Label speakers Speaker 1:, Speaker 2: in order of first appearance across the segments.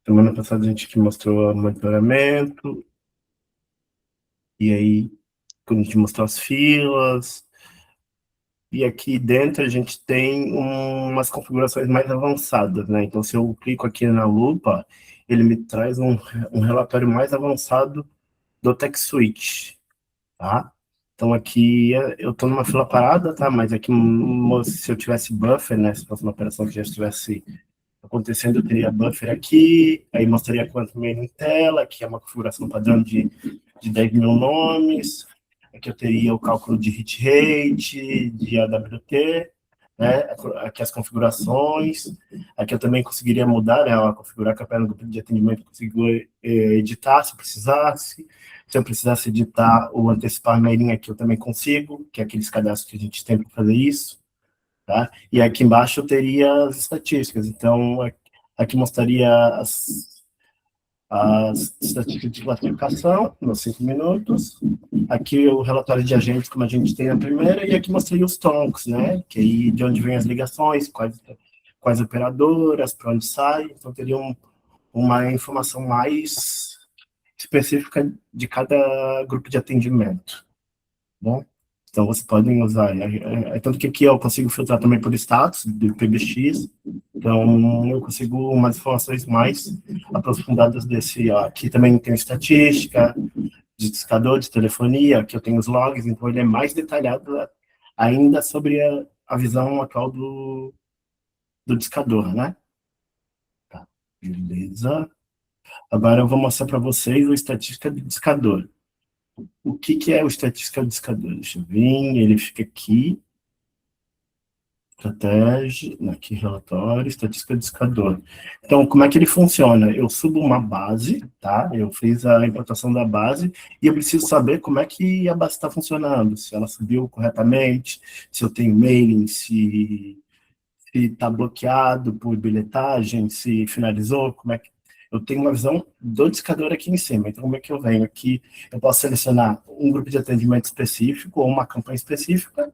Speaker 1: Semana passada a gente aqui mostrou o monitoramento, e aí quando a gente mostrou as filas, e aqui dentro a gente tem umas configurações mais avançadas, né? Então, se eu clico aqui na lupa, ele me traz um relatório mais avançado do Tech Switch, tá? Então, aqui eu estou numa fila parada, tá? Mas aqui, se eu tivesse buffer, né? Se fosse uma operação que já estivesse acontecendo, eu teria buffer aqui, aí mostraria quanto meio em tela, que é uma configuração padrão de 10 mil nomes. Aqui eu teria o cálculo de hit rate, de AWT, né? Aqui as configurações. Aqui eu também conseguiria mudar, né? Configurar a campanha no grupo de atendimento, consigo editar se precisasse. Se eu precisasse editar ou antecipar mailing aqui, eu também consigo, que é aqueles cadastros que a gente tem para fazer isso. Tá? E aqui embaixo eu teria as estatísticas. Então, aqui mostraria as estatísticas de classificação, nos 5 minutos. Aqui o relatório de agentes, como a gente tem na primeira, e aqui mostrei os troncs, né? Que aí de onde vêm as ligações, quais operadoras, para onde sai. Então, teria uma informação mais específica de cada grupo de atendimento. Bom, então vocês podem usar. Tanto que aqui eu consigo filtrar também por status do PBX. Então eu consigo umas informações mais aprofundadas desse. Ó, aqui também tem estatística de discador, de telefonia. Aqui eu tenho os logs. Então ele é mais detalhado ainda sobre a visão atual do discador, né? Tá, beleza. Agora eu vou mostrar para vocês a estatística do discador. O que é o estatística do discador? Deixa eu ver. Ele fica aqui. Estratégia, aqui relatório, estatística de discador. Então, como é que ele funciona? Eu subo uma base, tá? Eu fiz a importação da base e eu preciso saber como é que a base está funcionando, se ela subiu corretamente, se eu tenho mailing, se está bloqueado por bilhetagem, se finalizou, como é que... Eu tenho uma visão do discador aqui em cima. Então, como é que eu venho aqui? Eu posso selecionar um grupo de atendimento específico ou uma campanha específica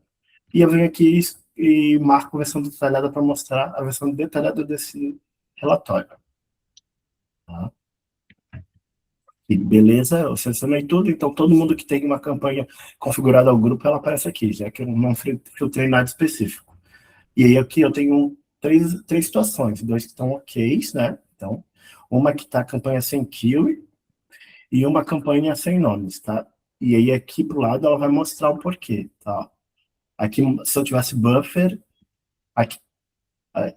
Speaker 1: e eu venho aqui e marco a versão detalhada para mostrar a versão detalhada desse relatório. Tá? E beleza, eu selecionei tudo, então todo mundo que tem uma campanha configurada ao grupo, ela aparece aqui, já que eu não filtrei nada específico. E aí aqui eu tenho três situações, dois que estão ok, né? Então, uma que está a campanha sem kill e uma campanha sem nomes, tá? E aí aqui pro lado ela vai mostrar o porquê, tá? Aqui, se eu tivesse buffer, aqui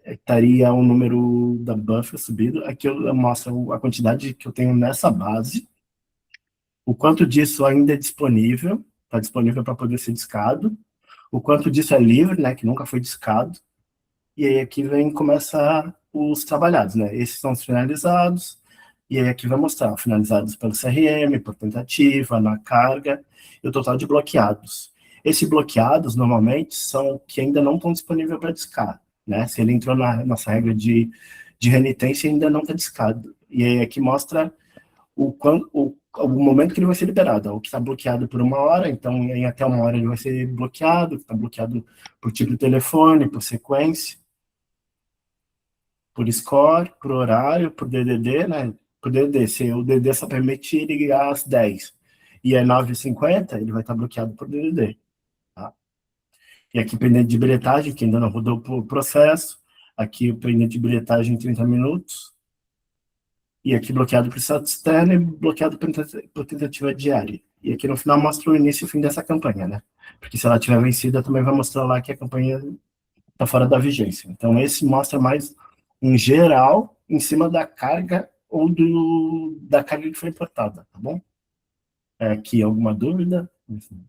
Speaker 1: estaria o número da buffer subido. Aqui eu mostro a quantidade que eu tenho nessa base, o quanto disso ainda é disponível, está disponível para poder ser discado, o quanto disso é livre, né, que nunca foi discado, e aí aqui vem começar os trabalhados, né, esses são os finalizados, e aí aqui vai mostrar finalizados pelo CRM, por tentativa, na carga, e o total de bloqueados. Esses bloqueados, normalmente, são que ainda não estão disponíveis para discar, né, se ele entrou na nossa regra de renitência, ainda não está discado. E aí aqui mostra o momento que ele vai ser liberado. O que está bloqueado por 1 hora, então em até 1 hora ele vai ser bloqueado, está bloqueado por tipo de telefone, por sequência, por score, por horário, por DDD, né? Por DDD, se o DDD só permite ligar às 10 e é 9h50, ele vai estar bloqueado por DDD. Tá? E aqui pendente de bilhetagem, que ainda não rodou o processo, aqui o pendente de bilhetagem em 30 minutos, e aqui bloqueado por status externo e bloqueado por tentativa diária. E aqui no final mostra o início e o fim dessa campanha, né? Porque se ela tiver vencida, também vai mostrar lá que a campanha está fora da vigência. Então esse mostra mais em geral, em cima da carga ou da carga que foi importada, tá bom? Aqui alguma dúvida? Enfim,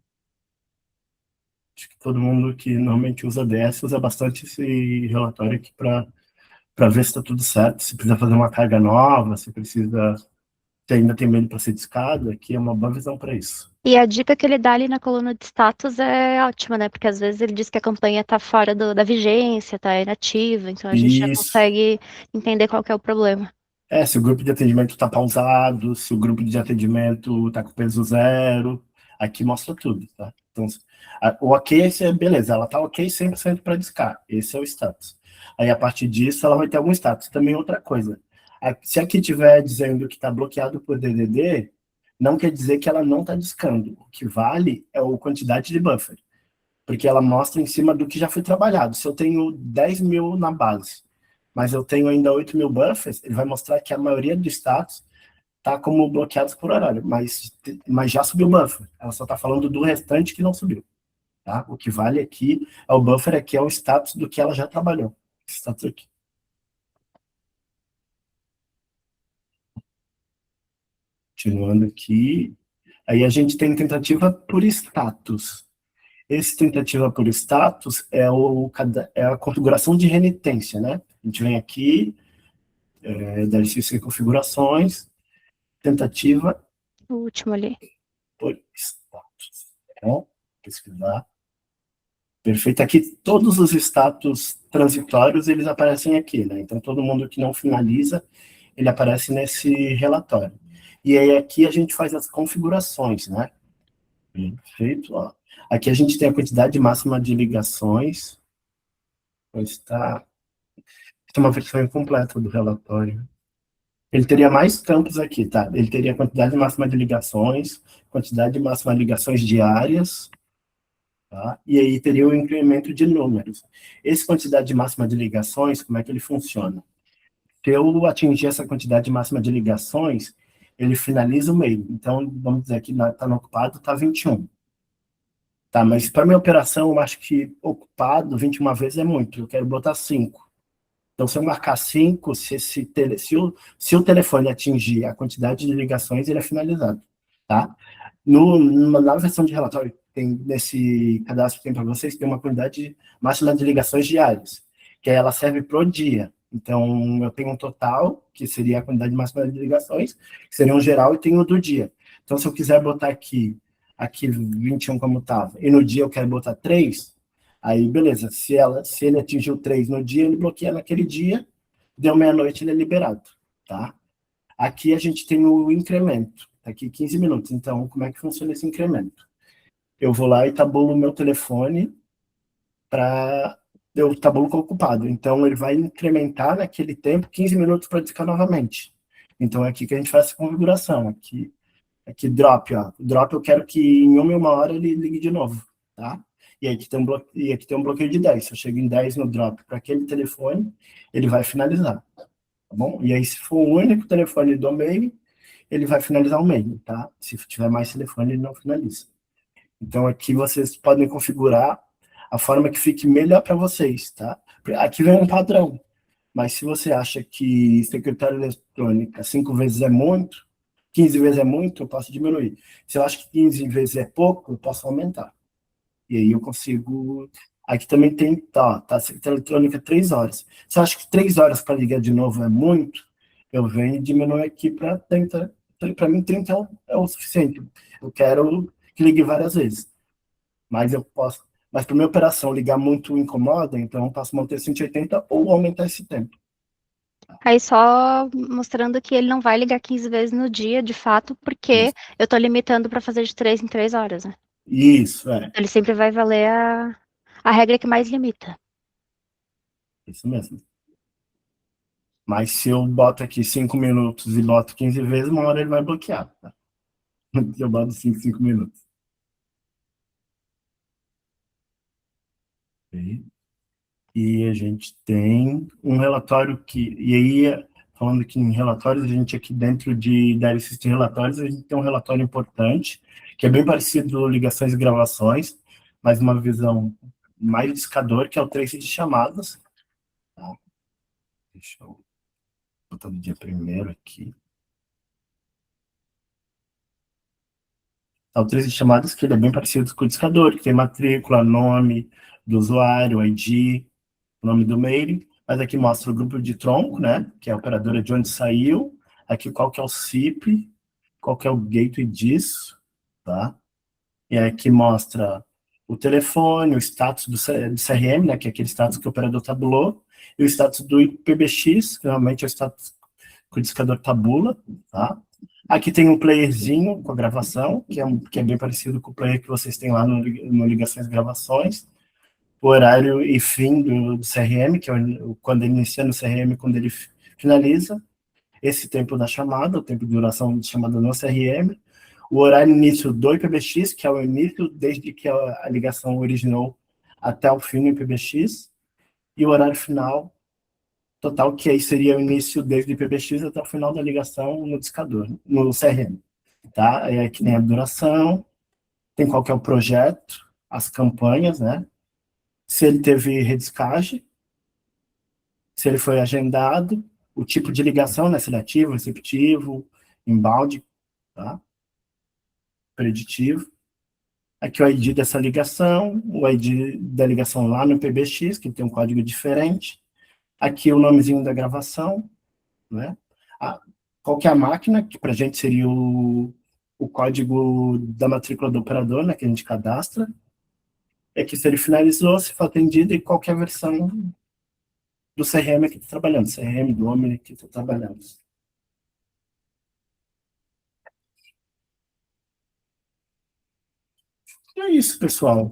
Speaker 1: acho que todo mundo que normalmente usa DS usa bastante esse relatório aqui para ver se está tudo certo, se precisa fazer uma carga nova, se precisa se ainda tem medo para ser discado, aqui é uma boa visão para isso.
Speaker 2: E a dica que ele dá ali na coluna de status é ótima, né? Porque às vezes ele diz que a campanha tá fora da vigência, tá inativa, então a gente já
Speaker 1: Isso.
Speaker 2: consegue entender qual que é o problema.
Speaker 1: Se o grupo de atendimento está pausado, se o grupo de atendimento está com peso zero, aqui mostra tudo, tá? Então, o ok, beleza, ela está ok 100% para discar, esse é o status. Aí, a partir disso, ela vai ter algum status. Também outra coisa, Se aqui estiver dizendo que está bloqueado por DDD, não quer dizer que ela não está discando. O que vale é a quantidade de buffer, porque ela mostra em cima do que já foi trabalhado. Se eu tenho 10 mil na base, mas eu tenho ainda 8 mil buffers, ele vai mostrar que a maioria dos status está como bloqueados por horário, mas já subiu o buffer. Ela só está falando do restante que não subiu. Tá? O que vale aqui é o buffer, aqui é o status do que ela já trabalhou. Esse status aqui. Continuando aqui. Aí a gente tem tentativa por status. Esse tentativa por status é a configuração de renitência, né? A gente vem aqui, da licença de configurações, tentativa
Speaker 2: O último ali.
Speaker 1: por status. Então, pesquisar. Perfeito. Aqui, todos os status transitórios, eles aparecem aqui, né? Então, todo mundo que não finaliza, ele aparece nesse relatório. E aí, aqui a gente faz as configurações, né? Perfeito. Ó. Aqui a gente tem a quantidade máxima de ligações. Está uma versão incompleta do relatório. Ele teria mais campos aqui, tá? Ele teria a quantidade máxima de ligações, quantidade máxima de ligações diárias, tá? E aí teria o incremento de números. Essa quantidade máxima de ligações, como é que ele funciona? Se eu atingir essa quantidade máxima de ligações, ele finaliza o e-mail. Então, vamos dizer que está no ocupado, está 21. Tá, mas para minha operação, eu acho que ocupado 21 vezes é muito. Eu quero botar 5. Então, se eu marcar 5, se o telefone atingir a quantidade de ligações, ele é finalizado. Tá? Na versão de relatório, nesse cadastro que tem para vocês, tem uma quantidade máxima de ligações diárias, que aí ela serve para o dia. Então, eu tenho um total, que seria a quantidade máxima de ligações, que seria um geral, e tenho o do dia. Então, se eu quiser botar aqui 21 como estava, e no dia eu quero botar 3, aí beleza, se ele atingiu 3 no dia, ele bloqueia naquele dia, deu meia-noite, ele é liberado, tá? Aqui a gente tem o incremento, aqui 15 minutos, então como é que funciona esse incremento? Eu vou lá e tabulo o meu telefone para eu tabulo com ocupado, então ele vai incrementar naquele tempo 15 minutos para discar novamente. Então é aqui que a gente faz essa configuração, aqui drop, ó. Drop eu quero que em 1 hora ele ligue de novo, tá? E aqui tem um bloqueio de 10. Se eu chego em 10 no drop para aquele telefone, ele vai finalizar, tá bom? E aí, se for o único telefone do meio, ele vai finalizar o meio, tá? Se tiver mais telefone, ele não finaliza. Então, aqui vocês podem configurar a forma que fique melhor para vocês, tá? Aqui vem um padrão, mas se você acha que secretária eletrônica 5 vezes é muito, 15 vezes é muito, eu posso diminuir. Se eu acho que 15 vezes é pouco, eu posso aumentar. E aí eu consigo... Aqui também tem, tá secretária eletrônica 3 horas. Se eu acho que 3 horas para ligar de novo é muito, eu venho e diminuo aqui para 30. Para mim, 30 é o suficiente. Eu quero que ligue várias vezes. Mas eu posso... Mas para minha operação ligar muito incomoda, então eu posso manter 180 ou aumentar esse tempo.
Speaker 2: Aí só mostrando que ele não vai ligar 15 vezes no dia, de fato, porque
Speaker 1: Isso,
Speaker 2: eu tô limitando para fazer de 3 em 3 horas, né?
Speaker 1: isso,
Speaker 2: Ele sempre vai valer a regra que mais limita.
Speaker 1: isso mesmo. Mas se eu boto aqui 5 minutos e boto 15 vezes, uma hora ele vai bloquear, tá? Se eu boto 5 minutos. Ok. E a gente tem um relatório que... E aí, falando que em relatórios, a gente aqui dentro da lista de relatórios, a gente tem um relatório importante, que é bem parecido ligações e gravações, mas uma visão mais discador, que é o trace de chamadas. Tá? Deixa eu botar no dia primeiro aqui. Tá, o trace de chamadas, que ele é bem parecido com o discador, que tem matrícula, nome do usuário, ID, nome do mail, mas aqui mostra o grupo de tronco, né, que é a operadora de onde saiu, aqui qual que é o CIP, qual que é o gateway disso, tá? E aqui mostra o telefone, o status do CRM, né, que é aquele status que o operador tabulou, e o status do IPBX, que normalmente é o status que o discador tabula, tá? Aqui tem um playerzinho com a gravação, que é bem parecido com o player que vocês têm lá no Ligações e Gravações, o horário e fim do CRM, que é quando ele inicia no CRM, quando ele finaliza. esse tempo da chamada, o tempo de duração de chamada no CRM, o horário início do IPBX, que é o início desde que a ligação originou até o fim do IPBX, e o horário final total, que aí seria o início desde o IPBX até o final da ligação no discador, no CRM. Tá? Aí aqui tem a duração, tem qual que é o projeto, as campanhas, né? Se ele teve redescagem, se ele foi agendado, o tipo de ligação, né? Seletivo, receptivo, inbound, tá? Preditivo. Aqui o ID dessa ligação, o ID da ligação lá no PBX, que tem um código diferente. Aqui o nomezinho da gravação, né? Qual que é a máquina, que para a gente seria o código da matrícula do operador, né? Que a gente cadastra. Aqui se ele finalizou, se for atendido e qualquer versão do CRM que está trabalhando, CRM do Omni que está trabalhando. É isso, pessoal.